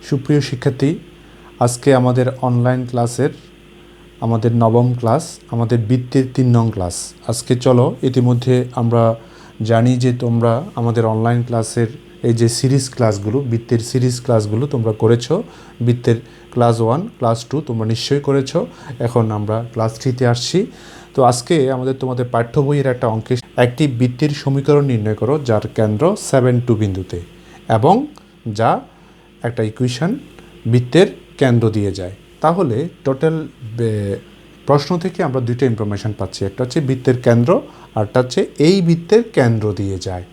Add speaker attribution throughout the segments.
Speaker 1: সুপ্রিয় শিক্ষার্থী, আজকে আমাদের অনলাইন ক্লাসের আমাদের নবম ক্লাস, আমাদের বৃত্তের 3 নং ক্লাস। আজকে চলো, ইতিমধ্যে আমরা জানি যে তোমরা আমাদের অনলাইন ক্লাসের এই যে সিরিজ ক্লাসগুলো, বৃত্তের সিরিজ ক্লাসগুলো তোমরা করেছো। বৃত্তের ক্লাস 1, ক্লাস 2 তোমরা নিশ্চয়ই করেছো। এখন আমরা ক্লাস 3তে আসছি। তো আজকে তোমাদের পাঠ্য বইয়ের একটা অঙ্কে একটি বৃত্তের সমীকরণ নির্ণয় করো যার কেন্দ্র 7-2 বিন্দুতে এবং যা একটা ইকুয়েশন বৃত্তের কেন্দ্র দিয়ে যায়। তাহলে টোটাল প্রশ্ন থেকে আমরা দুইটা ইনফরমেশান পাচ্ছি, একটা হচ্ছে বৃত্তের কেন্দ্র, আরটা হচ্ছে এই বৃত্তের কেন্দ্র দিয়ে যায়।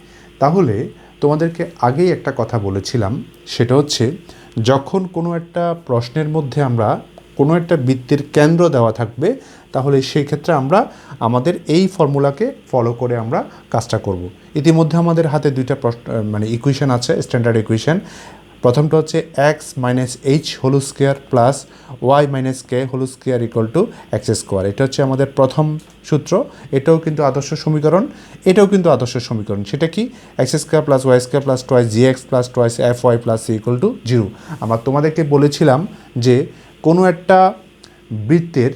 Speaker 1: তাহলে তোমাদেরকে আগেই একটা কথা বলেছিলাম, সেটা হচ্ছে যখন কোনো একটা প্রশ্নের মধ্যে আমরা কোনো একটা বৃত্তের কেন্দ্র দেওয়া থাকবে, তাহলে সেই ক্ষেত্রে আমরা আমাদের এই ফর্মুলাকে ফলো করে আমরা কাজটা করব। ইতিমধ্যে আমাদের হাতে দুইটা ইকুয়েশন আছে, স্ট্যান্ডার্ড ইকুয়েশন। প্রথমটা হচ্ছে x minus H whole square plus Y minus K whole square equal to X square. এটা হচ্ছে আমাদের প্রথম সূত্র। এটাও কিন্তু আদর্শ সমীকরণ, এটাও কিন্তু আদর্শ সমীকরণ। সেটা কি? X square plus Y square plus twice G X plus twice F Y plus C equal to 0। আমরা তোমাদেরকে বলেছিলাম যে কোনো একটা বৃত্তের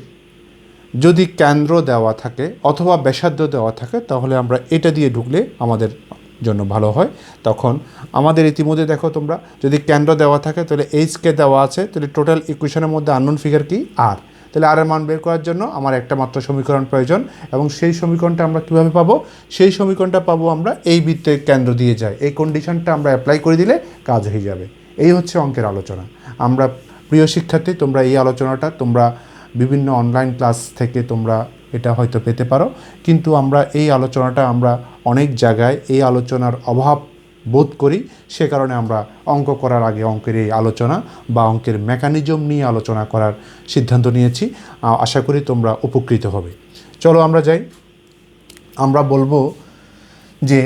Speaker 1: যদি কেন্দ্র দেওয়া থাকে অথবা ব্যাসার্ধ দেওয়া থাকে, তাহলে আমরা এটা দিয়ে ঢুকলে আমাদের জন্য ভালো হয়। তখন আমাদের ইতিমধ্যে দেখো তোমরা, যদি কেন্দ্র দেওয়া থাকে তাহলে এইচকে দেওয়া আছে, তাহলে টোটাল ইকুয়েশনের মধ্যে আননোন ফিগার কি? আর। তাহলে আর এর মান বের করার জন্য আমার একটা মাত্র সমীকরণ প্রয়োজন, এবং সেই সমীকরণটা আমরা কীভাবে পাবো? সেই সমীকরণটা পাবো আমরা এই বৃত্তের কেন্দ্র দিয়ে যায়। এই কন্ডিশনটা আমরা অ্যাপ্লাই করে দিলে কাজ হয়ে যাবে। এই হচ্ছে অঙ্কের আলোচনা। আমরা প্রিয় শিক্ষার্থী, তোমরা এই আলোচনাটা তোমরা বিভিন্ন অনলাইন ক্লাস থেকে তোমরা এটা হয়তো পেতে পারো, কিন্তু আমরা এই আলোচনাটা আমরা অনেক জায়গায় এই আলোচনার অভাব বোধ করি। সে কারণে আমরা অঙ্ক করার আগে অঙ্কের এই আলোচনা বা অঙ্কের মেকানিজম নিয়ে আলোচনা করার সিদ্ধান্ত নিয়েছি। আশা করি তোমরা উপকৃত হবে। চলো আমরা যাই। আমরা বলবো যে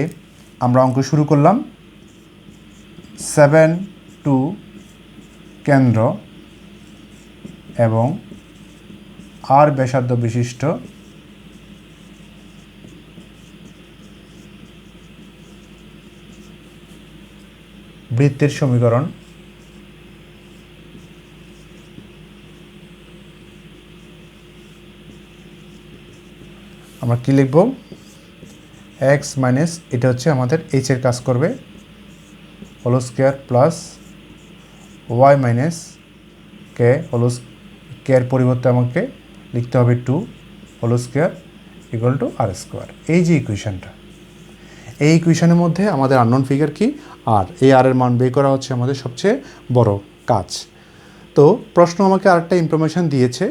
Speaker 1: আমরা অঙ্ক শুরু করলাম। 7-2 কেন্দ্র এবং আর ব্যাসার্ধ বিশিষ্ট বৃত্তের সমীকরণ আমরা কি লিখব? এক্স মাইনাস, এটা হচ্ছে আমাদের এইচ এর কাজ করবে, whole square plus Y minus K K এর পরিবর্তে আমাকে লিখতে হবে 2 whole square equal to R square. এই যে ইকুয়েশনটা, এই ইকুয়েশনের মধ্যে আমাদের আননোন ফিগার কি? আর। এই আর এর মান বের করা হচ্ছে আমাদের সবচেয়ে বড় কাজ। তো প্রশ্ন আমাকে আরেকটা ইনফরমেশান দিয়েছে।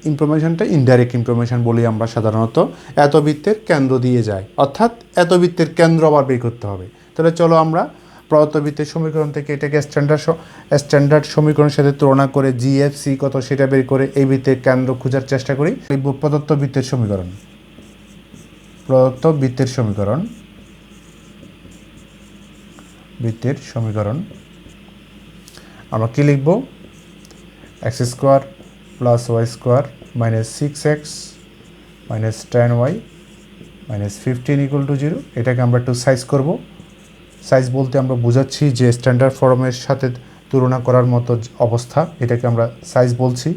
Speaker 1: ইনফরমেশানটা ইনডাইরেক্ট ইনফরমেশান বলি আমরা সাধারণত। এত বৃত্তের কেন্দ্র দিয়ে যায়, অর্থাৎ এত বৃত্তের কেন্দ্র আবার বের করতে হবে। তাহলে চলো আমরা প্রদত্ত বৃত্তের সমীকরণ থেকে এটাকে স্ট্যান্ডার্ড সমীকরণের সাথে তুলনা করে জিএফসি কত সেটা বের করে এই বৃত্তের কেন্দ্র খোঁজার চেষ্টা করি। প্রদত্ত বৃত্তের সমীকরণ আমরা কি লিখব? X square plus Y square minus 6x minus 10y minus 15 equal to 0। এটাকে আমরা একটু সাইজ করব। সাইজ বলতে আমরা বোঝাচ্ছি যে স্ট্যান্ডার্ড ফর্মের সাথে তুলনা করার মতো অবস্থা, এটাকে আমরা সাইজ বলছি।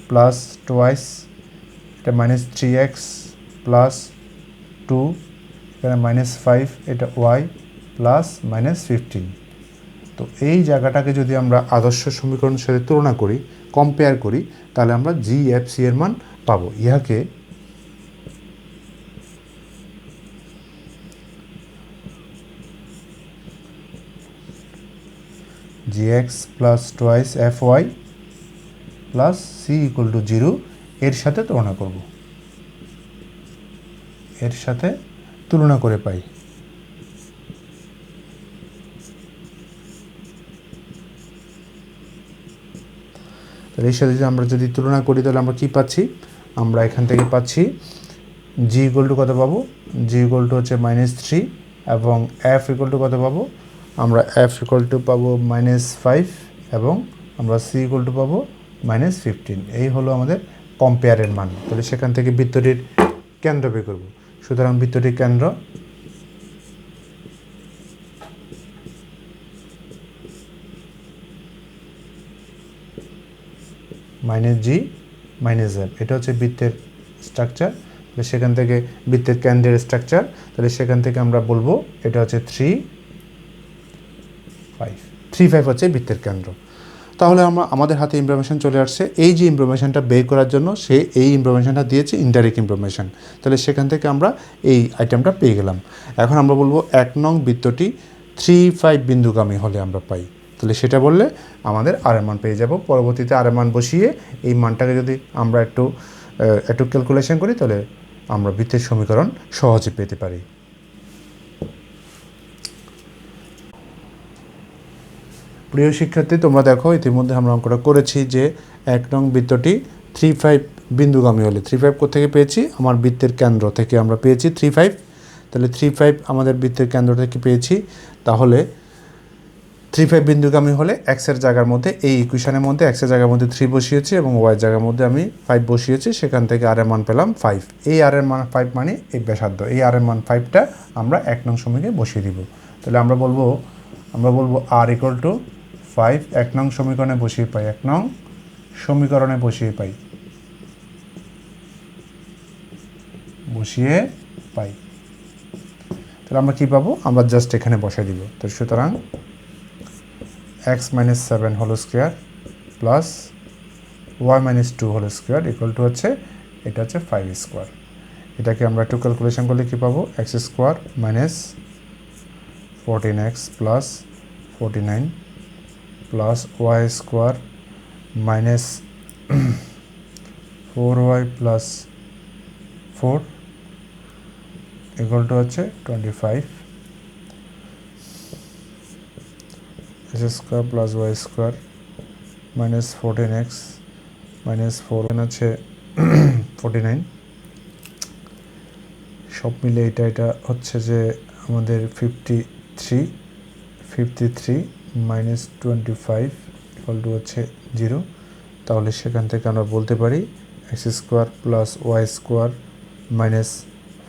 Speaker 1: প্লাস টোয়াইস, এটা মাইনাস 3x প্লাস 2, এখানে মাইনাস 5, এটা y প্লাস মাইনাস 15। তো এই জায়গাটাকে যদি আমরা আদর্শ সমীকরণের সাথে তুলনা করি, কম্পেয়ার করি, তাহলে আমরা জিএফসি এর মান পাবো। ইহাকে gx plus twice F Y plus C equal to 0 এর সাথে তুলনা করব। এর সাথে তুলনা করে পাই এর সাথে আমরা যদি তুলনা করি, তাহলে আমরা কি পাচ্ছি? আমরা এখান থেকে পাচ্ছি জি ইকুয়াল টু কত পাবো? জি ইকুয়াল টু হচ্ছে -3, এবং এফ ইকুয়াল টু কত পাবো? আমরা এফ ইকুয়াল টু পাবো -5, এবং আমরা সি ইকুয়াল টু পাবো -15। এই হলো আমাদের কম্পেয়ারের মান। তাহলে সেখান থেকে বৃত্তটির কেন্দ্র বের করব। সুতরাং বৃত্তটির কেন্দ্র মাইনাস জি মাইনাস এফ, এটা হচ্ছে বৃত্তের স্ট্রাকচার। তাহলে সেখান থেকে বৃত্তের কেন্দ্রের স্ট্রাকচার, তাহলে সেখান থেকে আমরা বলবো এটা হচ্ছে 3, 5 হচ্ছে বৃত্তের কেন্দ্র। তাহলে আমাদের হাতে ইনফরমেশান চলে আসছে। এই যে ইনফরমেশানটা বের করার জন্য সে এই ইনফরমেশানটা দিয়েছে ইনডাইরেক্ট ইনফরমেশান, তাহলে সেখান থেকে আমরা এই আইটেমটা পেয়ে গেলাম। এখন আমরা বলবো 1 নং বৃত্তটি 3, 5 বিন্দুগামী হলে আমরা পাই, তাহলে সেটা বললে আমাদের আর এর মান পেয়ে যাব। পরবর্তীতে আর এর মান বসিয়ে এই মানটাকে যদি আমরা একটু ক্যালকুলেশন করি, তাহলে আমরা বৃত্তের সমীকরণ সহজে পেতে পারি। প্রিয় শিক্ষার্থী, তোমরা দেখো ইতিমধ্যে আমরা অঙ্কটা করেছি যে 1 নং বৃত্তটি 3, 5 বিন্দুগামী হলে, 3, 5 কোথেকে পেয়েছি, আমার বৃত্তের কেন্দ্র থেকে আমরা পেয়েছি 3, 5। তাহলে 3, 5 আমাদের বৃত্তের কেন্দ্র থেকে পেয়েছি। তাহলে 3, 5 বিন্দুগামী হলে এক্সের জায়গার মধ্যে, এই ইকুয়েশনের মধ্যে এক্সের জায়গার মধ্যে 3 বসিয়েছি এবং ওয়াইয়ের জায়গার মধ্যে আমি 5 বসিয়েছি। সেখান থেকে আর এর মান পেলাম 5। এই আর এর মান 5 মানে এই ব্যাসার্ধ, এই আর এর মান 5টা আমরা 1 নং সমীকরণে বসিয়ে দিব। তাহলে আমরা বলবো আর ইকুয়াল টু 5 1 নং সমীকরণে বসিয়ে পাই, 1 নং সমীকরণে বসিয়ে পাই। তাহলে আমরা কি পাবো, আমরা জাস্ট এখানে বসাই দিব। তো সুতরাং x - 7 whole square plus y - 2 whole square equal to হচ্ছে এটা হচ্ছে 5 স্কোয়ার। এটাকে আমরা একটু ক্যালকুলেশন করলে কি পাবো, x square minus 14x plus 49 plus y square minus 4y plus 4 equal to হচ্ছে 25 x square plus y square minus 14x minus 4 হচ্ছে 49। সব মিলে এটা হচ্ছে যে আমাদের 53 মাইনাস 25 ইকুয়াল টু হচ্ছে 0। তাহলে সেখান থেকে আমরা বলতে পারি x square plus y square minus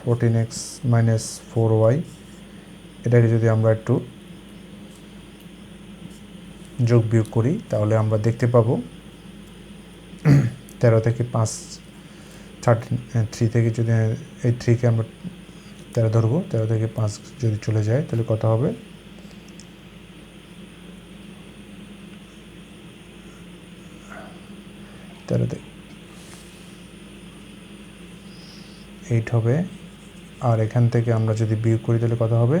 Speaker 1: 14x minus 4y, এটাকে যদি আমরা একটু যোগ বিয়োগ করি তাহলে আমরা দেখতে পাবো 13 থেকে 5 3 থেকে যদি এই 3কে আমরা 13 ধরবো, 13 থেকে 5 যদি চলে যায় তাহলে কত হবে, 13 থেকে 8 হবে। আর এখান থেকে আমরা যদি বিয়োগ করি তাহলে কত হবে,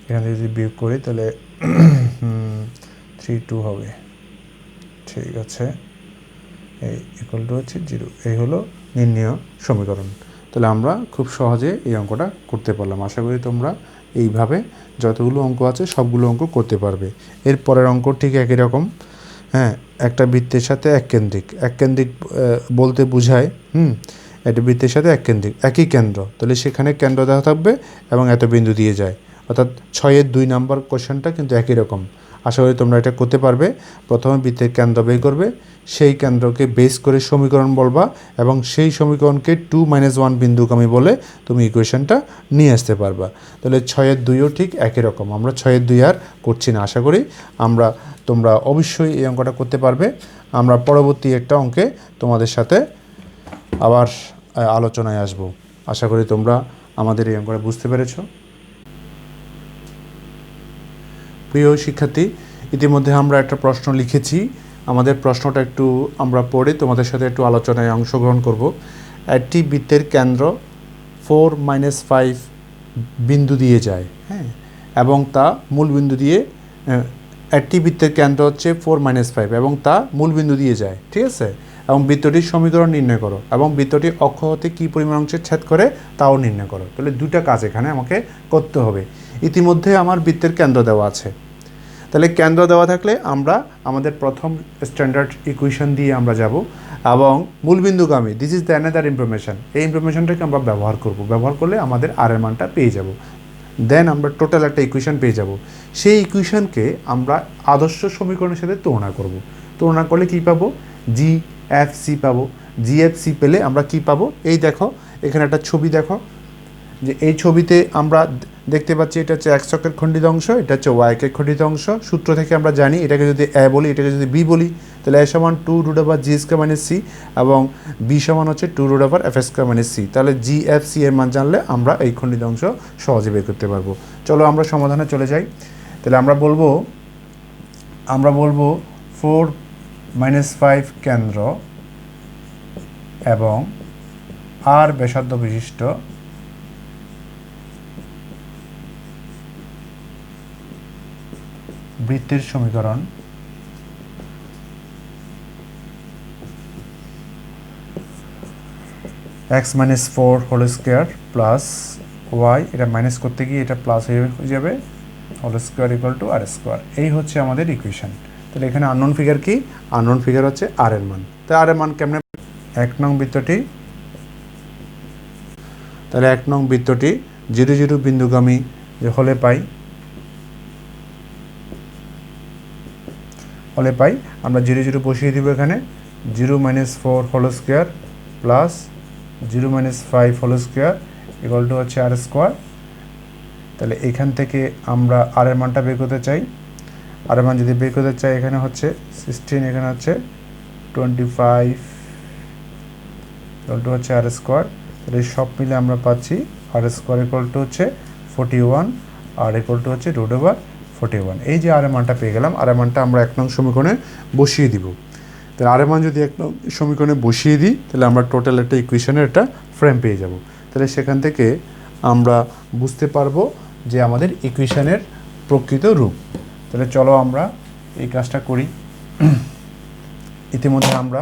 Speaker 1: এখান থেকে যদি বিয়োগ করি তাহলে 3 2 হবে। ঠিক আছে, এই ইকুয়াল টু হচ্ছে 0। এই হলো নির্ণয় সমীকরণ। তাহলে আমরা খুব সহজে এই অঙ্কটা করতে পারলাম। আশা করি তোমরা এইভাবে যতগুলো অঙ্ক আছে সবগুলো অঙ্ক করতে পারবে। এর পরের অঙ্ক ঠিক একই রকম। হ্যাঁ, একটা বৃত্তের সাথে এককেন্দ্রিক বলতে বোঝায় একটা বৃত্তের সাথে একই কেন্দ্র, তাহলে সেখানে কেন্দ্র দেওয়া থাকবে এবং এত বিন্দু দিয়ে যায়, অর্থাৎ 6-এর 2 নাম্বার কোশ্চেনটা কিন্তু একই রকম। আশা করি তোমরা এটা করতে পারবে। প্রথমে বৃত্তের কেন্দ্র বের করবে, সেই কেন্দ্রকে বেস করে সমীকরণ বলবা এবং সেই সমীকরণকে 2 - 1 বিন্দুগামী বলে তুমি ইকুয়েশনটা নিয়ে আসতে পারবা। তাহলে 6-এর 2ও ঠিক একই রকম। আমরা 6-এর 2 আর করছি না। আশা করি তোমরা অবশ্যই এই অঙ্কটা করতে পারবে। আমরা পরবর্তী একটা অঙ্কে তোমাদের সাথে আবার আলোচনায় আসব। আশা করি তোমরা আমাদের এই অঙ্কটা বুঝতে পেরেছ। প্রিয় শিক্ষার্থী, ইতিমধ্যে আমরা একটা প্রশ্ন লিখেছি। আমাদের প্রশ্নটা একটু আমরা পড়ে তোমাদের সাথে একটু আলোচনায় অংশগ্রহণ করব। একটি বৃত্তের কেন্দ্র 4 - 5 বিন্দু দিয়ে যায়, হ্যাঁ, এবং তা মূল বিন্দু দিয়ে, একটি বৃত্তের কেন্দ্র হচ্ছে 4 - 5 এবং তা মূল বিন্দু দিয়ে যায়, ঠিক আছে। এবং বৃত্তটির সমীকরণ নির্ণয় করো এবং বৃত্তটি অক্ষ হতে কী পরিমাণ অংশে ছেদ করে তাও নির্ণয় করো। তাহলে দুটা কাজ এখানে আমাকে করতে হবে। ইতিমধ্যে আমার বৃত্তের কেন্দ্র দেওয়া আছে, তাহলে কেন্দ্র দেওয়া থাকলে আমরা আমাদের প্রথম স্ট্যান্ডার্ড ইকুয়েশন দিয়ে আমরা যাব এবং মূলবিন্দুগামী, this is the another information, এই ইনফরমেশনটাকে আমরা ব্যবহার করলে আমাদের আর এর মানটা পেয়ে যাব। দেন আমরা টোটাল একটা ইকুয়েশন পেয়ে যাব। সেই ইকুয়েশনকে আমরা আদর্শ সমীকরণের সাথে তুলনা করলে কী পাবো, GFC পাবো। GFC পেলে আমরা কি পাবো, এই দেখো এখানে একটা ছবি দেখো, যে এই ছবিতে আমরা দেখতে পাচ্ছি এটা হচ্ছে এক্স অক্ষের খণ্ডিত অংশ, এটা হচ্ছে ওয়াই অক্ষের খণ্ডিত অংশ। সূত্র থেকে আমরা জানি এটাকে যদি এ বলি, এটাকে যদি বি বলি, তাহলে এ সমান 2√g²-c এবং বি সমান হচ্ছে 2√f² - c। তাহলে জি এফ সি এর মান জানলে আমরা এই খণ্ডিত অংশ সহজে বের করতে পারবো। চলো আমরা সমাধানে চলে যাই। তাহলে আমরা বলবো 4-5 কেন্দ্র এবং আর ব্যাসার্ধ বিশিষ্ট বৃত্তের সমীকরণ x-4 whole square plus y, এটা মাইনাস করতে গিয়ে এটা প্লাস হয়ে যাবে, whole square equal to R square. এই হচ্ছে আমাদের ইকুয়েশন। তাহলে এখানে আননোন ফিগার কি? আননোন ফিগার হচ্ছে আর এর মান। তাহলে আর এর মান কেমনে? 1 নং বৃত্তটি, তাহলে 1 নং বৃত্তটি 0 0 বিন্দুগামী হলে পাই আমরা 0 0 বসিয়ে দিব এখানে। 0-4 whole square plus 0-5 whole square equal to হচ্ছে আর স্কয়ার। তাহলে এখান থেকে আমরা আর এর মানটা বের করতে চাই। আর এর মান যদি বের করতে চাই, এখানে হচ্ছে 16, এখানে হচ্ছে 25 ইকুয়াল টু হচ্ছে আর স্কয়ার। তাহলে সব মিলে আমরা পাচ্ছি আর স্কয়ার ইকুয়াল টু হচ্ছে 41, আর ইকুয়াল টু হচ্ছে √41। এই যে আর এর মানটা পেয়ে গেলাম, আর এর মানটা আমরা 1 নং সমীকরণে বসিয়ে দিব। তাহলে আর এর মান যদি 1 নং সমীকরণে বসিয়ে দিই, তাহলে আমরা টোটাল একটা ইকুয়েশনের একটা ফ্রেম পেয়ে যাব। তাহলে সেখান থেকে আমরা বুঝতে পারবো যে আমাদের ইকুয়েশনের প্রকৃত রূপ। তাহলে চলো আমরা এই কাজটা করি। ইতিমধ্যে আমরা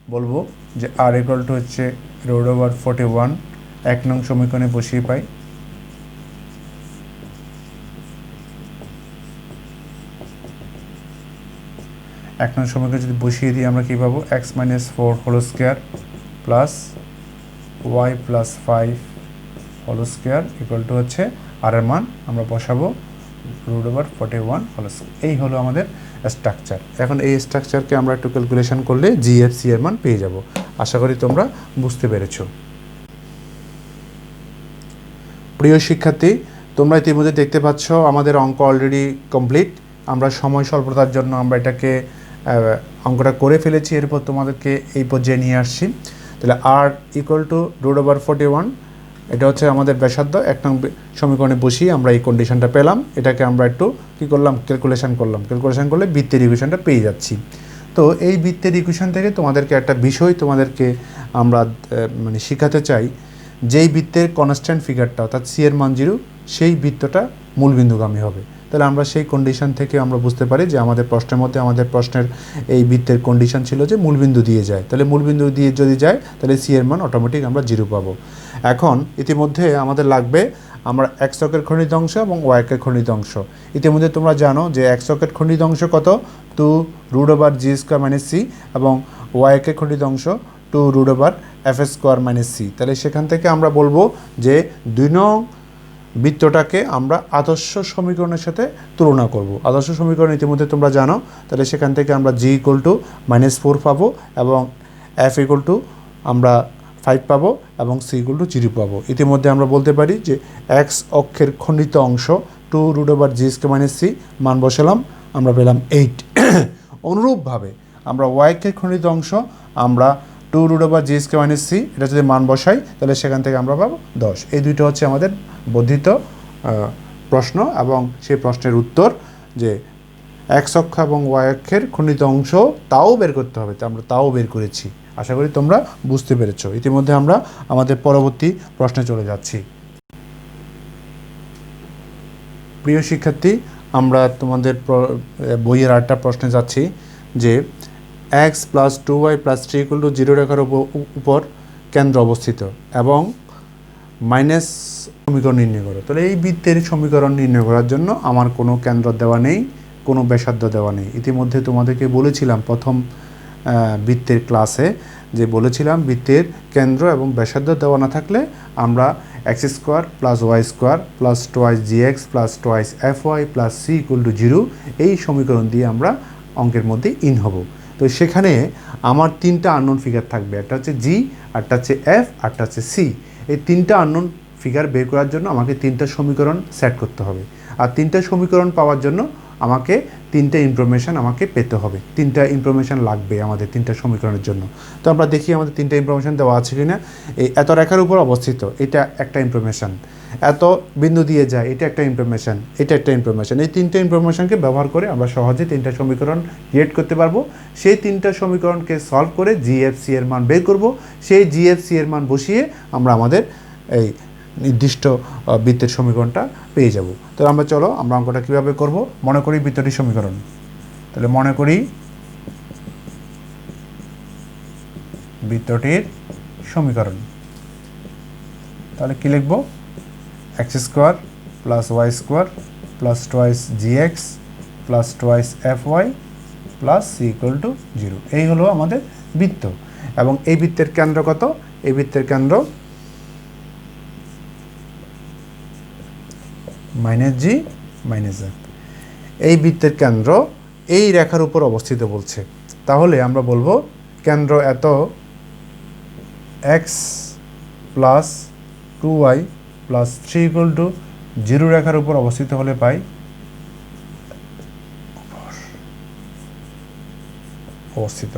Speaker 1: বলবো যে আর ইকুয়াল টু হচ্ছে √41 1 নং সমীকরণে বসিয়ে পাই। এক নং সমীকরণে যদি বসিয়ে দিই আমরা কী পাবো? x-4 whole square plus y plus 5 whole square equal to হচ্ছে আর এর মান আমরা বসাবো √41 হোল স্কয়ার। এই হলো আমাদের স্ট্রাকচার। এখন এই স্ট্রাকচারকে আমরা একটু ক্যালকুলেশন করলে জিএফসি এর মান পেয়ে যাব। আশা করি তোমরা বুঝতে পেরেছো। প্রিয় শিক্ষার্থী, তোমরা ইতিমধ্যে দেখতে পাচ্ছ আমাদের অঙ্ক অলরেডি কমপ্লিট। আমরা সময় স্বল্পতার জন্য আমরা এটাকে অঙ্কটা করে ফেলেছি, এরপর তোমাদেরকে এই পর্যায়ে নিয়ে আসছি। তাহলে আর ইকুয়াল টু √41, এটা হচ্ছে আমাদের ব্যাসার্ধ। 1 নং সমীকরণে বসিয়ে আমরা এই কন্ডিশনটা পেলাম। এটাকে আমরা একটু কী করলাম? ক্যালকুলেশন করলে বৃত্তের ইকুয়েশনটা পেয়ে যাচ্ছি। তো এই বৃত্তের ইকুয়েশন থেকে তোমাদেরকে একটা বিষয় তোমাদেরকে আমরা শেখাতে চাই। যেই বৃত্তের কনস্ট্যান্ট ফিগারটা অর্থাৎ সি এর মান 0, সেই বৃত্তটা মূলবিন্দুগামী হবে। তাহলে আমরা সেই কন্ডিশন থেকে আমরা বুঝতে পারি যে আমাদের প্রশ্নের এই বৃত্তের কন্ডিশন ছিল যে মূলবিন্দু দিয়ে যায়। তাহলে মূলবিন্দু দিয়ে যদি যায়, তাহলে সি এর মান অটোমেটিক আমরা 0 পাবো। এখন ইতিমধ্যে আমাদের লাগবে আমরা এক্স অক্ষের খণ্ডিত অংশ এবং ওয়াই অক্ষের খণ্ডিত অংশ। ইতিমধ্যে তোমরা জানো যে এক্স অক্ষের খণ্ডিত অংশ কত? 2√g²-c এবং ওয়াই অক্ষের খণ্ডিত অংশ 2√f²-c। তাহলে সেখান থেকে আমরা বলবো যে 2 নং বৃত্তটাকে আমরা আদর্শ সমীকরণের সাথে তুলনা করব। আদর্শ সমীকরণ ইতিমধ্যে তোমরা জানো। তাহলে সেখান থেকে আমরা g = -4 পাবো এবং f = আমরা 5 পাবো এবং c = 0 পাবো। ইতিমধ্যে আমরা বলতে পারি যে এক্স অক্ষের খণ্ডিত অংশ 2√g²-c মান বসালাম, আমরা পেলাম 8। অনুরূপভাবে আমরা ওয়াই অক্ষের খণ্ডিত অংশ আমরা 2√g²-c, এটা যদি মান বসাই তাহলে সেখান থেকে আমরা পাবো 10। এই দুইটা হচ্ছে আমাদের বর্ধিত প্রশ্ন এবং সেই প্রশ্নের উত্তর যে এক্স অক্ষ এবং ওয়াই অক্ষের খণ্ডিত অংশ তাও বের করতে হবে। আমরা তাও বের করেছি। আশা করি তোমরা বুঝতে পেরেছো। ইতিমধ্যে আমরা আমাদের পরবর্তী প্রশ্নে চলে যাচ্ছি। প্রিয় শিক্ষার্থী, আমরা তোমাদের বইয়ের আরেকটা প্রশ্নে যাচ্ছি যে x + 2y + 3 = 0 রেখার উপর কেন্দ্র অবস্থিত এবং মাইনাস সমীকরণ নির্ণয় করো। তাহলে এই বৃত্তের সমীকরণ নির্ণয় করার জন্য আমার কোনো কেন্দ্র দেওয়া নেই, কোনো ব্যাসার্ধ দেওয়া নেই। ইতিমধ্যে তোমাদেরকে বলেছিলাম প্রথম বৃত্তের ক্লাসে যে বলেছিলাম বৃত্তের কেন্দ্র এবং ব্যাসার্ধ দেওয়া না থাকলে আমরা x² + y² + 2gx + 2fy + c = 0 এই সমীকরণ দিয়ে আমরা অঙ্কের মধ্যে ইন হব। তো সেখানে আমার 3টা আননোন ফিগার থাকবে, একটা হচ্ছে জি, একটা হচ্ছে এফ, একটা হচ্ছে সি। এই 3টা আননোন ফিগার বের করার জন্য আমাকে 3টা সমীকরণ সেট করতে হবে, আর 3টা সমীকরণ পাওয়ার জন্য আমাকে 3টা ইনফরমেশান আমাকে পেতে হবে। 3টা ইনফরমেশান লাগবে আমাদের 3টা সমীকরণের জন্য। তো আমরা দেখি আমাদের 3টা ইনফরমেশান দেওয়া আছে কিনা। এই এত রেখার উপর অবস্থিত, এটা একটা ইনফরমেশান। এত বিন্দু দিয়ে যায়, এটা একটা ইনফরমেশান, এটা একটা ইনফরমেশান। এই 3টা ইনফরমেশানকে ব্যবহার করে আমরা সহজে 3টা সমীকরণ ক্রিয়েট করতে পারবো। সেই 3টা সমীকরণকে সলভ করে জিএফসি এর মান বের করব। সেই জিএফসি এর মান বসিয়ে আমরা আমাদের এই নির্দিষ্ট বৃত্তের সমীকরণটা পেয়ে যাব। তো আমরা চলো আমরা অঙ্কটা কীভাবে করব। মনে করি বৃত্তটির সমীকরণ। তাহলে মনে করি বৃত্তটির সমীকরণ। তাহলে কী লিখব? x square plus Y square plus twice gx plus twice fy plus c equal to 0। এই হলো আমাদের বৃত্ত। এবং এই বৃত্তের কেন্দ্র কত? এই বৃত্তের কেন্দ্র -g -f। এই বৃত্তের কেন্দ্র এই রেখার উপর অবস্থিত বলছে। তাহলে আমরা বলবো কেন্দ্র এত x plus 2y plus 3 equal to 0 রেখার উপর অবস্থিত হলে পাই অবস্থিত।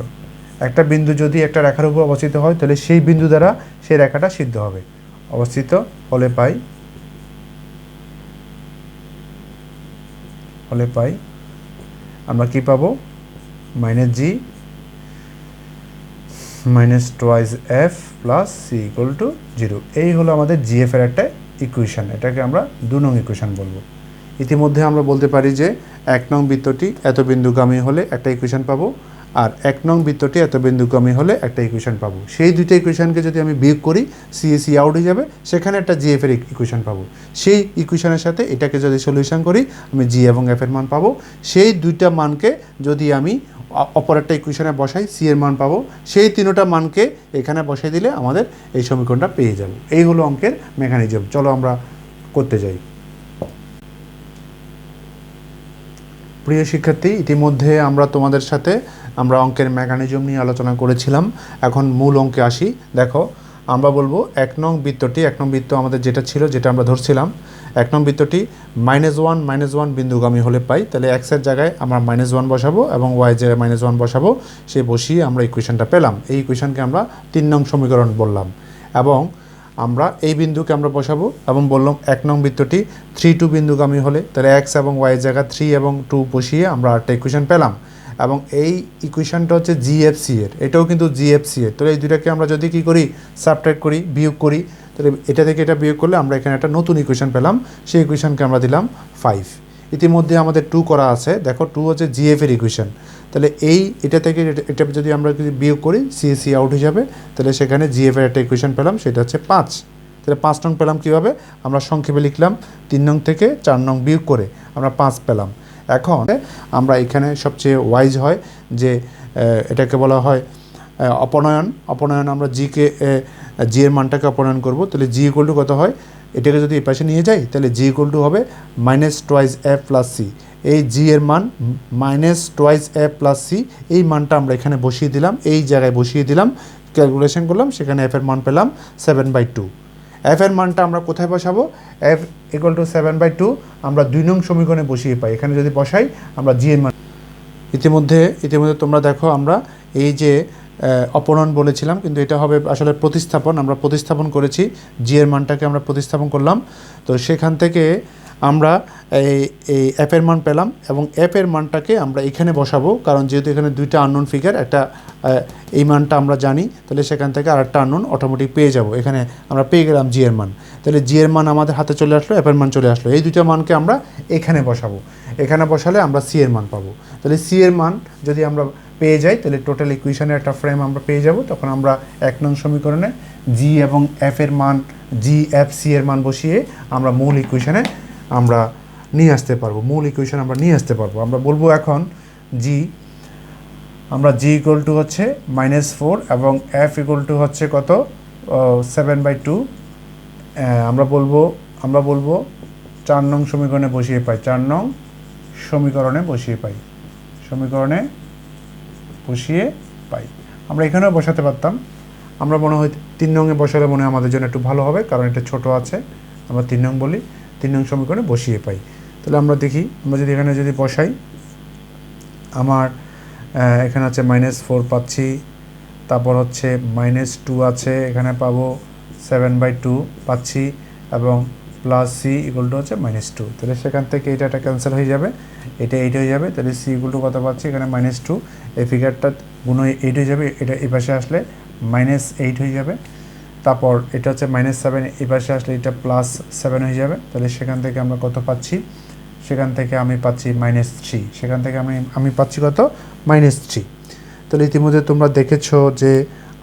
Speaker 1: একটা বিন্দু যদি একটা রেখার উপর অবস্থিত হয় তাহলে সেই বিন্দু দ্বারা সেই রেখাটা সিদ্ধ হবে। অবস্থিত হলে পাই আমরা কি পাবো? -g -2f plus c equal to 0। এই হলো আমাদের জিএফ এর একটা ইকুয়েশন। এটাকে আমরা 2 নং ইকুয়েশন বলবো। ইতিমধ্যে আমরা বলতে পারি যে 1 নং বৃত্তটি এত বিন্দুগামী হলে একটা ইকুয়েশন পাবো, আর 1 নং বৃত্তটি এত বিন্দুগামী হলে একটা ইকুয়েশন পাবো। সেই দুইটা ইকুয়েশনকে যদি আমি বিয়োগ করি সি আউট হয়ে যাবে, সেখানে একটা জিএফ এর ইকুয়েশন পাবো। সেই ইকুয়েশনের সাথে এটাকে যদি সলিউশন করি আমি জি এবং এফ এর মান পাবো। সেই দুইটা মানকে যদি আমি অপর একটা ইকুয়েশনে বসাই সি এর মান পাবো। সেই তিনটা মানকে এখানে বসাই দিলে আমাদের এই সমীকরণটা পেয়ে যাব। এই হলো অঙ্কের মেকানিজম। চলো আমরা করতে যাই। প্রিয় শিক্ষার্থী, ইতিমধ্যে আমরা তোমাদের সাথে অঙ্কের মেকানিজম নিয়ে আলোচনা করেছিলাম। এখন মূল অঙ্কে আসি। দেখো, আমরা বলবো 1 নং বৃত্ত আমাদের যেটা ছিল, যেটা আমরা ধরছিলাম, 1 নং বৃত্তটি -1 বিন্দুগামী হলে পাই। তাহলে এক্সের জায়গায় আমরা -1 বসাবো এবং ওয়াই জায়গায় -1 বসাবো। সে বসিয়ে আমরা ইকুয়েশনটা পেলাম। এই ইকুয়েশনকে আমরা 3 নং সমীকরণ বললাম। এবং আমরা এই বিন্দুকে আমরা বসাবো এবং বললাম 1 নং বৃত্তটি 3-2 বিন্দুগামী হলে, তাহলে এক্স এবং ওয়াই জায়গা 3 এবং 2 বসিয়ে আমরা একটা ইকুয়েশন পেলাম। এবং এই ইকুয়েশনটা হচ্ছে জিএফসি এর, এটাও কিন্তু জিএফসি এর। তাহলে এই দুটাকে আমরা যদি কী করি, সাবট্রাক্ট করি, বিয়োগ করি, তাহলে এটা থেকে এটা বিয়োগ করলে আমরা এখানে একটা নতুন ইকুয়েশন পেলাম। সেই ইকুয়েশনকে আমরা দিলাম 5। ইতিমধ্যে আমাদের 2 করা আছে। দেখো, 2 হচ্ছে জিএফ এর ইকুয়েশন। তাহলে এটা থেকে এটা যদি আমরা যদি বিয়োগ করি সি আউট হয়ে যাবে। তাহলে সেখানে জিএফ এর একটা ইকুয়েশন পেলাম, সেটা হচ্ছে 5। তাহলে 5 নং পেলাম কীভাবে? আমরা সংক্ষেপে লিখলাম 3 নং থেকে 4 নং বিয়োগ করে আমরা 5 পেলাম। এখন আমরা এখানে সবচেয়ে ওয়াইজ হয় যে এটাকে বলা হয় অপনয়ন। আমরা জি এর মানটাকে অপনয়ন করব। তাহলে জি ইকুয়াল টু কত হয়? এটাকে যদি এই পাশে নিয়ে যাই তাহলে জি ইকুয়াল টু হবে -2f প্লাস সি। এই জি এর মান -2f প্লাস সি, এই মানটা আমরা এখানে বসিয়ে দিলাম, এই জায়গায় বসিয়ে দিলাম, ক্যালকুলেশন করলাম, সেখানে এফ এর মান পেলাম 7/2। এফ এর মানটা আমরা কোথায় বসাবো? এফ ইকুয়াল টু 7/2 আমরা 2 নং সমীকরণে বসিয়ে পাই। এখানে যদি বসাই আমরা জি এর মান, ইতিমধ্যে তোমরা দেখো আমরা এই যে অপনয়ন বলেছিলাম, কিন্তু এটা হবে আসলে প্রতিস্থাপন। আমরা প্রতিস্থাপন করেছি, জি এর মানটাকে আমরা প্রতিস্থাপন করলাম। তো সেখান থেকে আমরা এই এফ এর মান পেলাম এবং এফ এর মানটাকে আমরা এখানে বসাবো, কারণ যেহেতু এখানে 2টা আননোন ফিগার, একটা এই মানটা আমরা জানি, তাহলে সেখান থেকে আরেকটা আননোন অটোমেটিক পেয়ে যাব। এখানে আমরা পেয়ে গেলাম জি এর মান। তাহলে জি এর মান আমাদের হাতে চলে আসলো, এফ এর মান চলে আসলো। এই 2টা মানকে আমরা এখানে বসাবো। এখানে বসালে আমরা সি এর মান পাবো। তাহলে সি এর মান যদি আমরা পেয়ে যাই তাহলে টোটাল ইকুয়েশনের একটা ফ্রেম আমরা পেয়ে যাব। তখন আমরা 1 নং সমীকরণে জি এবং এফ এর মান, জি এফ সি এর মান বসিয়ে আমরা মূল ইকুয়েশনে আমরা নিয়ে আসতে পারবো। আমরা বলবো এখন আমরা জি ইকুয়াল টু হচ্ছে -4 এবং এফ ইকুয়াল টু হচ্ছে কত? 7/2। আমরা বলবো 4 নং সমীকরণে বসিয়ে পাই। আমরা এখানেও বসাতে পারতাম। আমরা মনে হয় 3 নংয়ে বসালে মনে হয় আমাদের জন্য একটু ভালো হবে, কারণ এটা ছোট আছে। আমরা 3 নং বলি, 3 নং সমীকরণে বসিয়ে পাই। তাহলে আমরা দেখি, আমরা যদি এখানে যদি বসাই, আমার এখানে আছে -4 পাচ্ছি, তারপর হচ্ছে -2 আছে, এখানে পাবো 7/2 পাচ্ছি, এবং প্লাস c = হচ্ছে -2। তাহলে সেখান থেকে এটা ক্যান্সেল হয়ে যাবে, এটা 8 হয়ে যাবে। তাহলে c = কত পাচ্ছি, এখানে -2, এই ফিগারটা গুণ 8 হয়ে যাবে, এটা এই পাশে আসলে -8 হয়ে যাবে। তারপর এটা হচ্ছে -7, এই পাশে আসলে এটা +7 হয়ে যাবে। তাহলে সেখান থেকে আমরা কত পাচ্ছি, সেখান থেকে আমি পাচ্ছি -3, সেখান থেকে আমি পাচ্ছি কত, -3। তাহলে ইতিমধ্যে তোমরা দেখেছো যে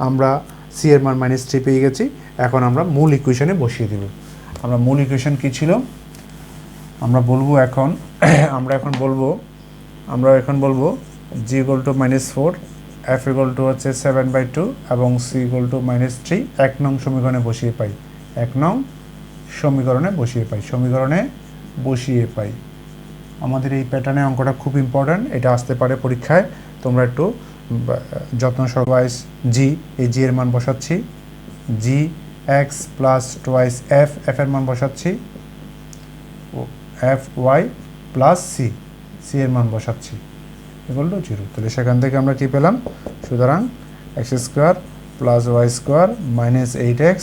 Speaker 1: আমরা c এর মান -3 পেয়ে গেছি। এখন আমরা মূল ইকুয়েশনে বসিয়ে দেব। আমরা মূল ইকুয়েশন কি ছিল আমরা বলবো এখন আমরা এখন বলবো g = -4, f = হচ্ছে 7/2 এবং c = -3 1 নং সমীকরণে বসিয়ে পাই। 1 নং সমীকরণে বসিয়ে পাই। আমাদের এই প্যাটার্নে অঙ্কটা খুব ইম্পর্ট্যান্ট, এটা আসতে পারে পরীক্ষায়। তোমরা একটু যত্ন সহকারে এই g এর মান বসাচ্ছি, g x + twice f এর মান বসাচ্ছি, f y + c এর মান বসাচ্ছি, = 0। তাহলে সেখান থেকে আমরা কি পেলাম, সুতরাং x² + y² - 8x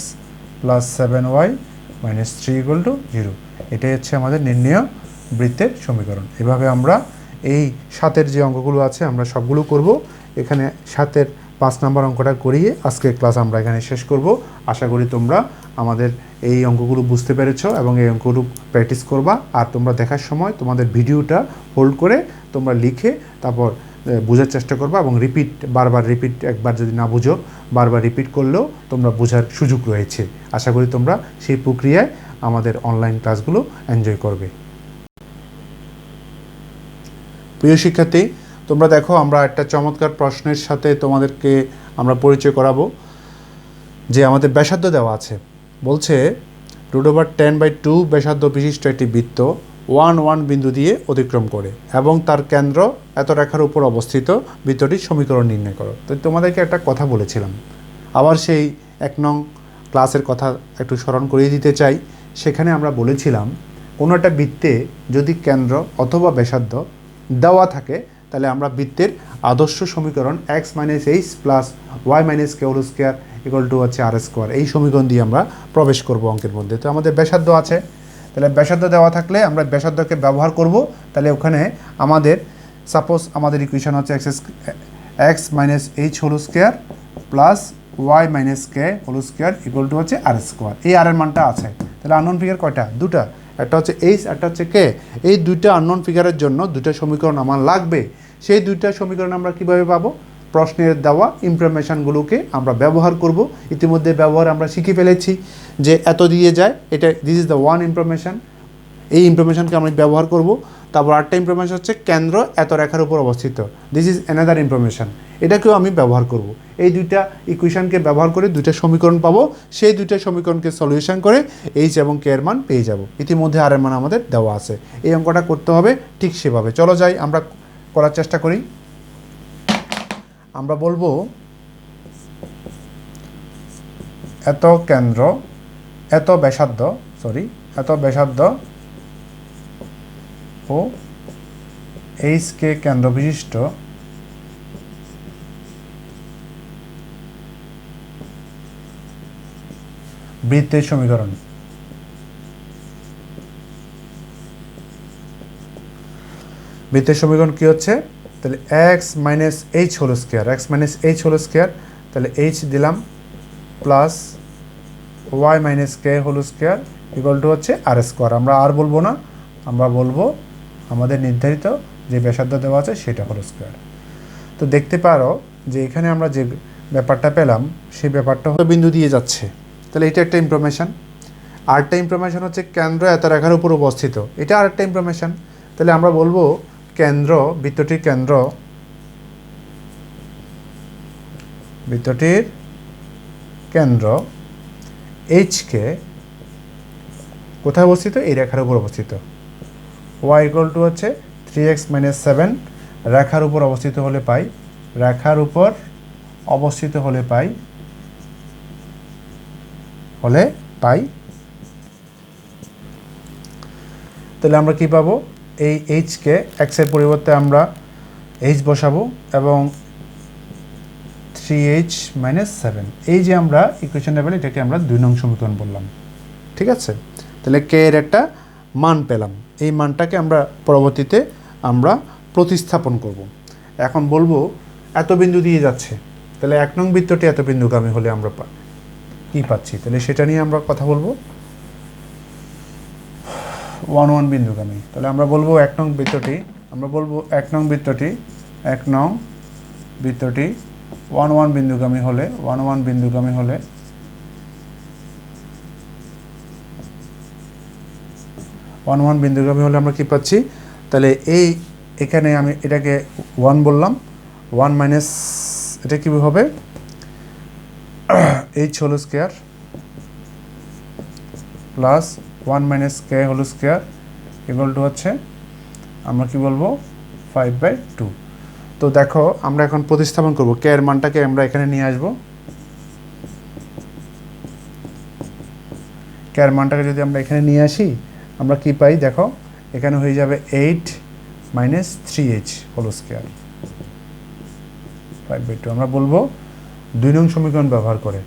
Speaker 1: + 7y - 3 = 0। এটাই হচ্ছে আমাদের নির্ণেয় বৃত্তের সমীকরণ। এভাবে আমরা এই 7 যে অঙ্কগুলো আছে আমরা সবগুলো করব। এখানে 7 5 নম্বর অঙ্কটা করিয়ে আজকের ক্লাস আমরা এখানে শেষ করব। আশা করি তোমরা আমাদের এই অঙ্কগুলো বুঝতে পেরেছো এবং এই অঙ্কগুলো প্র্যাকটিস করবা। আর তোমরা দেখার সময় তোমাদের ভিডিওটা হোল্ড করে তোমরা লিখে তারপর বোঝার চেষ্টা করবা, এবং বারবার রিপিট, একবার যদি না বুঝো বারবার রিপিট করলেও তোমরা বোঝার সুযোগ রয়েছে। আশা করি তোমরা সেই প্রক্রিয়ায় আমাদের অনলাইন ক্লাসগুলো এনজয় করবে। প্রিয় শিক্ষার্থী, তোমরা দেখো, আমরা একটা চমৎকার প্রশ্নের সাথে তোমাদেরকে আমরা পরিচয় করাবো। যে আমাদের ব্যাসার্ধ দেওয়া আছে, বলছে √10/2 ব্যাসার্ধ বিশিষ্ট একটি বৃত্ত 1 1 বিন্দু দিয়ে অতিক্রম করে এবং তার কেন্দ্র এত রেখার উপর অবস্থিত, বৃত্তটির সমীকরণ নির্ণয় করো। তো তোমাদেরকে একটা কথা বলেছিলাম, আবার সেই 1 নং ক্লাসের কথা একটু স্মরণ করিয়ে দিতে চাই। সেখানে আমরা বলেছিলাম, কোনো একটা বৃত্তে যদি কেন্দ্র অথবা ব্যাসার্ধ দেওয়া থাকে, তাহলে আমরা বৃত্তের আদর্শ সমীকরণ x - h + y - k² = হচ্ছে r², এই সমীকরণ দিয়ে আমরা প্রবেশ করব অঙ্কের মধ্যে। তো আমাদের ব্যাসার্ধ আছে, তাহলে ব্যাসার্ধ দেওয়া থাকলে আমরা ব্যাসার্ধকে ব্যবহার করব। তাহলে ওখানে আমাদের সাপোজ আমাদের ইকুয়েশন হচ্ছে x - h² + y - k² হচ্ছে r²। এই r এর মানটা আছে। তাহলে আননোন ফিগার কয়টা, দুটা, একটা হচ্ছে h, একটা হচ্ছে k। এই দুইটা আননোন ফিগারের জন্য দুইটা সমীকরণ আমার লাগবে। সেই দুইটা সমীকরণ আমরা কিভাবে পাবো, প্রশ্নের দেওয়া ইনফরমেশানগুলোকে আমরা ব্যবহার করব। ইতিমধ্যে ব্যবহার আমরা শিখে ফেলেছি যে এত দিয়ে যায়, এটা this is the one information. এই ইনফরমেশানকে আমরা ব্যবহার করব। তারপর আরেকটা ইনফরমেশান হচ্ছে কেন্দ্র এত রেখার উপর অবস্থিত, দিস ইজ অ্যানাদার ইনফরমেশান, এটাকেও আমি ব্যবহার করব। এই দুইটা ইকুয়েশনকে ব্যবহার করে দুইটা সমীকরণ পাবো। সেই দুইটা সমীকরণকে সলিউশন করে এইচ এবং কে এর মান পেয়ে যাব। ইতিমধ্যে আর এর মান আমাদের দেওয়া আছে। এই অঙ্কটা করতে হবে ঠিক সেভাবে। চলো যাই, আমরা করার চেষ্টা করি। আমরা বলবো এত কেন্দ্র, এত ব্যাসার্ধ ও এইচ কে কেন্দ্র বিশিষ্ট বৃত্তের সমীকরণ। বৃত্তের সমীকরণ কি হচ্ছে, তাহলে x - h², তাহলে h দিলাম প্লাস y - k² হচ্ছে r²। আমরা আর বলবো না, আমরা বলবো আমাদের নির্ধারিত যে ব্যাসার্ধ দেওয়া আছে সেটা হোল²। তো দেখতে পারো যে এখানে আমরা যে ব্যাপারটা পেলাম, সেই ব্যাপারটা বিন্দু দিয়ে যাচ্ছে। তাহলে এটা একটা ইনফরমেশান। আরেকটা ইনফরমেশান হচ্ছে কেন্দ্র এত রেখার উপর অবস্থিত, এটা আরেকটা ইনফরমেশান। তাহলে আমরা বলবো বৃত্তটির কেন্দ্র এইচকে কোথায় অবস্থিত, এই রেখার উপর অবস্থিত। y = হচ্ছে 3x - 7 রেখার উপর অবস্থিত হলে পাই হলে পাই। তাহলে আমরা কি পাবো, এই এইচকে এক্সের পরিবর্তে আমরা এইচ বসাবো এবং 3h - 7, এই যে আমরা ইকুয়েশনটা পেলাম এটাকে আমরা 2 নং সমীকরণ বললাম। ঠিক আছে, তাহলে কে এর একটা মান পেলাম, এই মানটাকে আমরা পরবর্তীতে আমরা প্রতিস্থাপন করব। এখন বলবো এত বিন্দু দিয়ে যাচ্ছে, তাহলে 1 নং বৃত্তটি এত বিন্দুগামী হলে আমরা কি পাচ্ছি, তাহলে সেটা নিয়ে আমরা কথা বলবো। 1 1 বিন্দুগামী, তাহলে আমরা বলবো 1 নং বৃত্তটি, আমরা বলবো 1 নং বৃত্তটি 1 1 বিন্দুগামী হলে 1 1 বিন্দুগামী হলে আমরা কি পাচ্ছি, তাহলে এই এখানে আমি এটাকে 1 বললাম, 1 মাইনাস এটা কি হবে h whole square plus 1 minus k whole square equal to হচ্ছে আমরা কি বলবো 5/2। তো দেখো আমরা এখন প্রতিস্থাপন করব, k এর মানটাকে আমরা এখানে নিয়ে আসব, k এর মানটাকে যদি আমরা এখানে নিয়ে আসি আমরা কি পাই, দেখো এখানে হয়ে যাবে 8 মাইনাস 3h হোল স্কয়ার 5/2। আমরা বলবো 2 নং সমীকরণ ব্যবহার করে,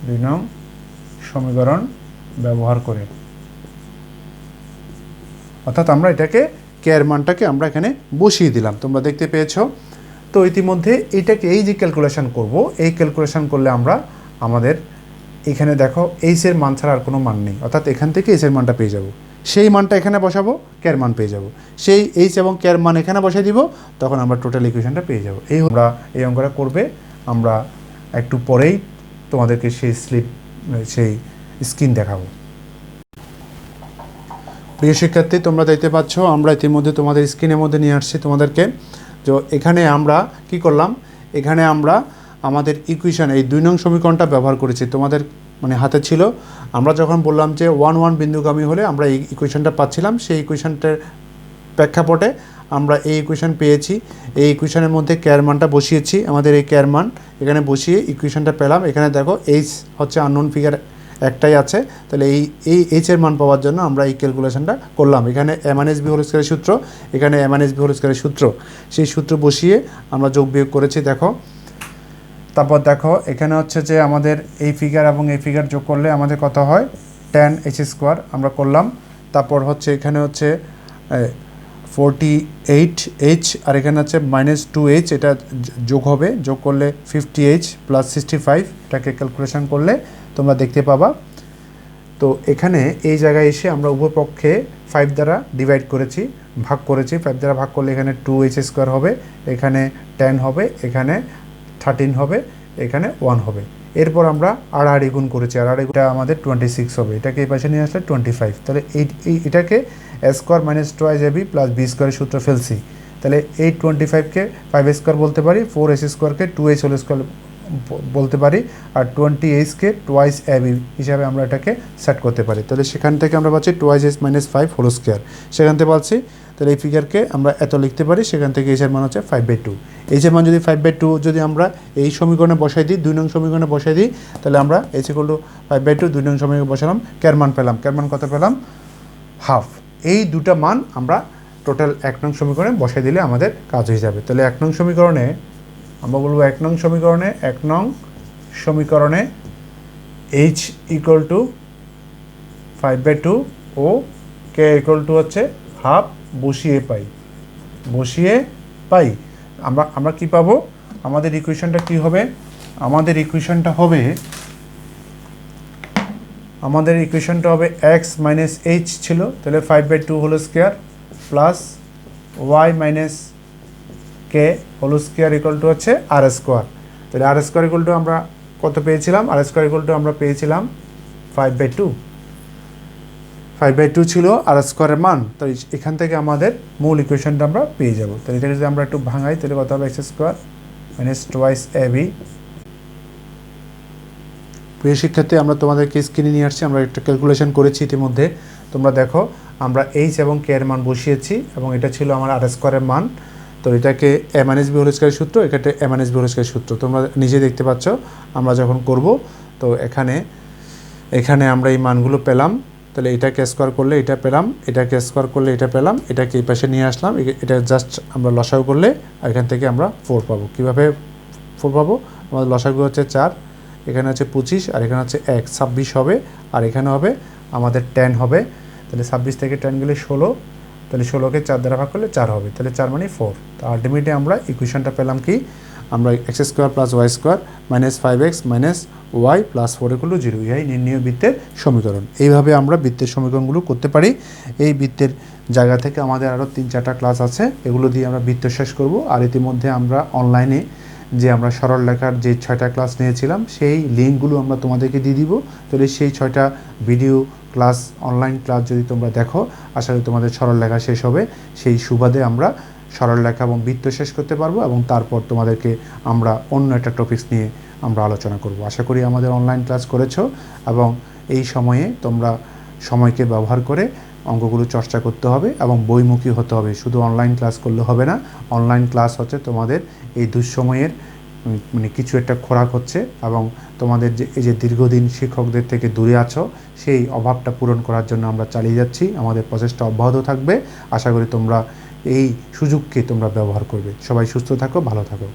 Speaker 1: 2 নং সমীকরণ ব্যবহার করে, অর্থাৎ আমরা এটাকে কে এর মানটাকে আমরা এখানে বসিয়ে দিলাম, তোমরা দেখতে পেয়েছো। তো ইতিমধ্যে এটাকে এই যে ক্যালকুলেশন করব, এই ক্যালকুলেশন করলে আমরা আমাদের এখানে দেখো এইচ এর মান ছাড়া আর কোনো মান নেই, অর্থাৎ এখান থেকে এইচ এর মানটা পেয়ে যাব, সেই মানটা এখানে বসাবো, কে এর মান পেয়ে যাব, সেই এইচ এবং কে এর মান এখানে বসাই দিব, তখন আমরা টোটাল ইকুয়েশনটা পেয়ে যাব। আমরা এই অঙ্কটা করবে, আমরা একটু পরেই তোমাদেরকে সেই স্ক্রিন দেখাবো। প্রিয় শিক্ষার্থী, তোমরা দেখতে পাচ্ছ আমরা ইতিমধ্যে তোমাদের স্ক্রিনের মধ্যে নিয়ে আসছি তোমাদেরকে। তো এখানে আমরা কি করলাম, এখানে আমরা আমাদের ইকুয়েশন এই 2 নং সমীকরণটা ব্যবহার করেছি, তোমাদের মানে হাতে ছিল। আমরা যখন বললাম যে 1 1 বিন্দুগামী হলে আমরা এই ইকুয়েশনটা পাচ্ছিলাম, সেই ইকুয়েশনটার প্রেক্ষাপটে আমরা এই ইকুয়েশন পেয়েছি। এই ইকুয়েশনের মধ্যে কে এর মানটা বসিয়েছি, আমাদের এই কে এর মান এখানে বসিয়ে ইকুয়েশনটা পেলাম। এখানে দেখো এইচ হচ্ছে আননোন ফিগার একটাই আছে, তাহলে এই এইচ এর মান পাওয়ার জন্য আমরা এই ক্যালকুলেশনটা করলাম। এখানে m-b হোল স্কয়ারের সূত্র, এখানে m-b হোল স্কয়ারের সূত্র, সেই সূত্র বসিয়ে আমরা যোগ বিয়োগ করেছি। দেখো তারপর দেখো এখানে হচ্ছে যে আমাদের এই ফিগার এবং এই ফিগার যোগ করলে আমাদের কত হয়, tan h², আমরা করলাম। তারপর হচ্ছে এখানে হচ্ছে 48h আর এখানে হচ্ছে -2h, এটা যোগ হবে, যোগ করলে 50h প্লাস 65, এটাকে ক্যালকুলেশন করলে তোমরা দেখতে পাবা। তো এখানে এই জায়গায় এসে আমরা উভয় পক্ষে 5 দ্বারা ডিভাইড করেছি, ভাগ করেছি। 5 দ্বারা ভাগ করলে এখানে 2h² হবে, এখানে 10 হবে, এখানে 13 হবে, এখানে 1 হবে। এরপর আমরা আড়াআড়ি গুণ করেছি, আড়াআড়ি গুণটা আমাদের 26 হবে, এটাকে এই পাশে নিয়ে আসলে 25। তাহলে এটাকে a² - 2ab + b² সূত্র ফেলছি। তাহলে এই 25কে 5² বলতে পারি, 4h² 2h হোল স্কয়ার বলতে পারি, আর 20h টুয়াইস ab হিসাবে আমরা এটাকে সেট করতে পারি। তাহলে সেখান থেকে আমরা পাচ্ছি 2h - 5 হোল স্কয়ার, সেখান থেকে পাচ্ছি। তাহলে এই ফিগারকে আমরা এত লিখতে পারি, সেখান থেকে এইচের মান হচ্ছে 5/2। এইচের মান যদি 5/2 যদি আমরা এই সমীকরণে বসাই দিই, 2 নং সমীকরণে বসাই দিই, তাহলে আমরা h = 5/2 2 নং সমীকরণে বসালাম, কের মান পেলাম, কের মান কত পেলাম, হাফ। এই দুটা মান আমরা টোটাল 1 নং সমীকরণে বসাই দিলে আমাদের কাজ হয়ে যাবে। তাহলে 1 নং সমীকরণে আমরা বলবো 1 নং সমীকরণে h = 5/2 ও k = হচ্ছে হাফ বসিয়ে পাই। আমরা কি পাবো, আমাদের ইকুয়েশনটা কি হবে, আমাদের ইকুয়েশনটা হবে x - h ছিল, তাহলে 5/2 whole square plus y - k whole square equal to হচ্ছে r²। তাহলে r² ইকুয়াল টু আমরা কত পেয়েছিলাম, r² ইকুয়াল টু আমরা পেয়েছিলাম 5/2 ছিল r² এর মান। তো এখান থেকে আমাদের মূল ইকুয়েশনটা আমরা পেয়ে যাব। তাহলে এটা যদি আমরা একটু ভাঙাই তাহলে কত হবে, x² - 2 ab। প্রিয় শিক্ষার্থী, আমরা তোমাদেরকে স্ক্রিনে নিয়ে আসছি, আমরা একটা ক্যালকুলেশন করেছি ইতিমধ্যে। তোমরা দেখো আমরা এইচ এবং কে এর মান বসিয়েছি এবং এটা ছিল আমার r² এর মান। তো এটাকে a মাইনাস b হোল স্কয়ারের সূত্র, এটাকে a মাইনাস b হোল স্কয়ারের সূত্র তোমরা নিজে দেখতে পাচ্ছ। আমরা যখন করব তো এখানে আমরা এই মানগুলো পেলাম, তাহলে এটাকে স্কোয়ার করলে এটা পেলাম, এটাকে স্কোয়ার করলে এটা পেলাম, এটাকে এই পাশে নিয়ে আসলাম, এটা জাস্ট আমরা লসাগু করলে এখান থেকে আমরা 4 পাবো। কীভাবে 4 পাবো? আমাদের লসাগু হচ্ছে 4, এখানে হচ্ছে 25 আর এখানে হচ্ছে 1, 26 হবে, আর এখানে হবে আমাদের 10 হবে। তাহলে 26 থেকে 10 গেলে 16, তাহলে 16কে 4 দ্বারা ভাগ করলে 4 হবে, তাহলে 4 মানে 4। তো আলটিমেটলি আমরা ইকুয়েশনটা পেলাম কি, আমরা X square plus Y square minus 5x minus Y plus 4 = 0, ইহাই নির্ণয় বৃত্তের সমীকরণ। এইভাবে আমরা বৃত্তের সমীকরণগুলো করতে পারি। এই বৃত্তের জায়গা থেকে আমাদের আরও 3-4টা ক্লাস আছে, এগুলো দিয়ে আমরা বৃত্ত শেষ করব। আর ইতিমধ্যে আমরা অনলাইনে যে আমরা সরল লেখার যে 6টা ক্লাস নিয়েছিলাম সেই লিঙ্কগুলো আমরা তোমাদেরকে দিয়ে দিব। তাহলে সেই 6টা ভিডিও ক্লাস, অনলাইন ক্লাস যদি তোমরা দেখো, আশা করি তোমাদের সরল লেখা শেষ হবে। সেই সুবাদে আমরা সরল লেখা এবং বৃত্ত শেষ করতে পারবো, এবং তারপর তোমাদেরকে আমরা অন্য একটা টপিকস নিয়ে আমরা আলোচনা করব। আশা করি আমাদের অনলাইন ক্লাস করেছো, এবং এই সময়ে তোমরা সময়কে ব্যবহার করে অঙ্কগুলো চর্চা করতে হবে এবং বইমুখী হতে হবে। শুধু অনলাইন ক্লাস করলে হবে না, অনলাইন ক্লাস হচ্ছে তোমাদের এই দুঃসময়ের মানে কিছু একটা খোরাক হচ্ছে, এবং তোমাদের যে এই যে দীর্ঘদিন শিক্ষকদের থেকে দূরে আছো, সেই অভাবটা পূরণ করার জন্য আমরা চালিয়ে যাচ্ছি। আমাদের প্রচেষ্টা অব্যাহত থাকবে। আশা করি তোমরা এই সুযোগকে তোমরা ব্যবহার করবে। সবাই সুস্থ থাকো, ভালো থাকো।